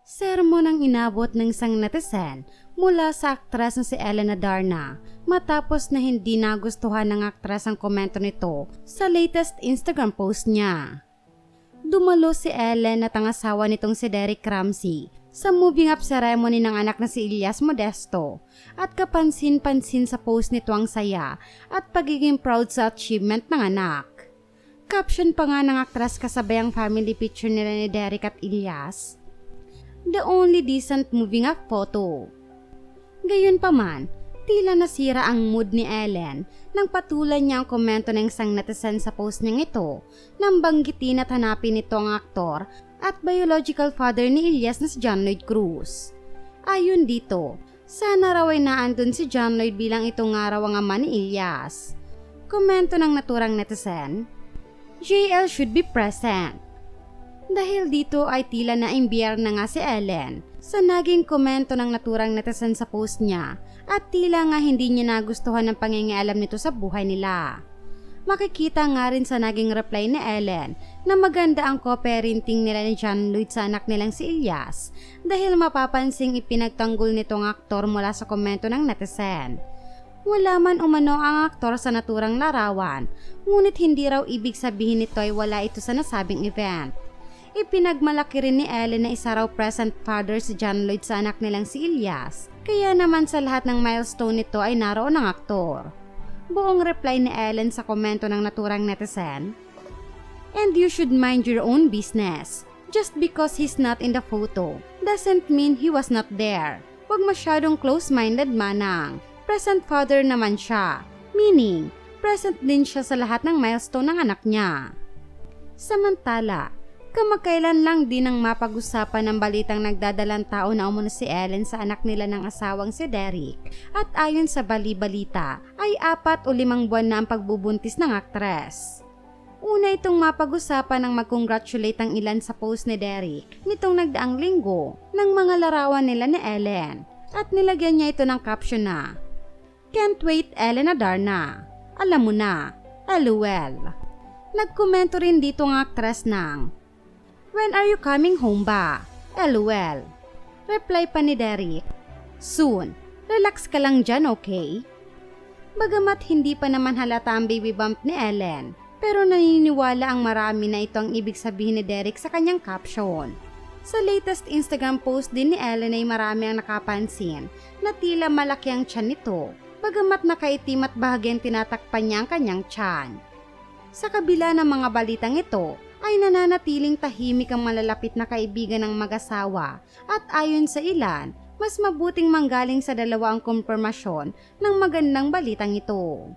Sermon ang inabot ng isang netizen mula sa aktres na si Elena Darna matapos na hindi nagustuhan ng aktres ang komento nito sa latest Instagram post niya. Dumalo si Ellen at ang asawa nitong si Derek Ramsey sa moving up ceremony ng anak na si Elias Modesto at kapansin-pansin sa post nito ang saya at pagiging proud sa achievement ng anak. Caption pa nga ng aktres kasabay ang family picture nila ni Derek at Elias, "The only decent moving up photo." Gayunpaman, tila nasira ang mood ni Ellen nang patulan niya ang komento ng isang netizen sa post niyang ito nang banggitin at hanapin nito ang aktor at biological father ni Elias na si John Lloyd Cruz. Ayon dito, sana raw ay naandun si John Lloyd bilang ito nga raw ang ama ni Elias. Komento ng naturang netizen, "JL should be present." Dahil dito ay tila naimbyar na nga si Ellen sa naging komento ng naturang netizen sa post niya at tila nga hindi niya nagustuhan ang pangingialam nito sa buhay nila. Makikita nga rin sa naging reply ni Ellen na maganda ang co-parenting nila ni John Lloyd sa anak nilang si Elias dahil mapapansing ipinagtanggol nitong aktor mula sa komento ng netizen. Wala man umano ang aktor sa naturang larawan, ngunit hindi raw ibig sabihin nito ay wala ito sa nasabing event. Ipinagmalaki rin ni Ellen na isa raw present father si John Lloyd sa anak nilang si Elias, kaya naman sa lahat ng milestone nito ay naroon ang aktor. Buong reply ni Ellen sa komento ng naturang netizen, "And you should mind your own business. Just because he's not in the photo doesn't mean he was not there. Huwag masyadong close-minded manang. Present father naman siya, meaning present din siya sa lahat ng milestone ng anak niya." Samantala, kamakailan lang din ang mapag-usapan ng balitang nagdadalang tao na umano si Ellen sa anak nila ng asawang si Derek at ayon sa bali-balita ay 4 o 5 buwan na ang pagbubuntis ng aktres. Una itong mapag-usapan ng mag-congratulate ang ilan sa post ni Derek nitong nagdaang linggo ng mga larawan nila ni Ellen at nilagyan niya ito ng caption na, "Can't wait, Elena Darna. Alam mo na, LOL." Nagkomento rin dito ang aktres ng, "When are you coming home ba? LOL." Reply pa ni Derek, "Soon. Relax ka lang dyan, okay?" Bagamat hindi pa naman halata ang baby bump ni Ellen, pero naniniwala ang marami na ito ang ibig sabihin ni Derek sa kanyang caption. Sa latest Instagram post din ni Ellen ay marami ang nakapansin na tila malaki ang tiyan nito, bagamat nakaitim at bahagyang tinatakpan niya ang kanyang tiyan. Sa kabila ng mga balitang ito, ay nananatiling tahimik ang malalapit na kaibigan ng mag-asawa at ayon sa ilan, mas mabuting manggaling sa dalawa ang kumpirmasyon ng magandang balitang ito.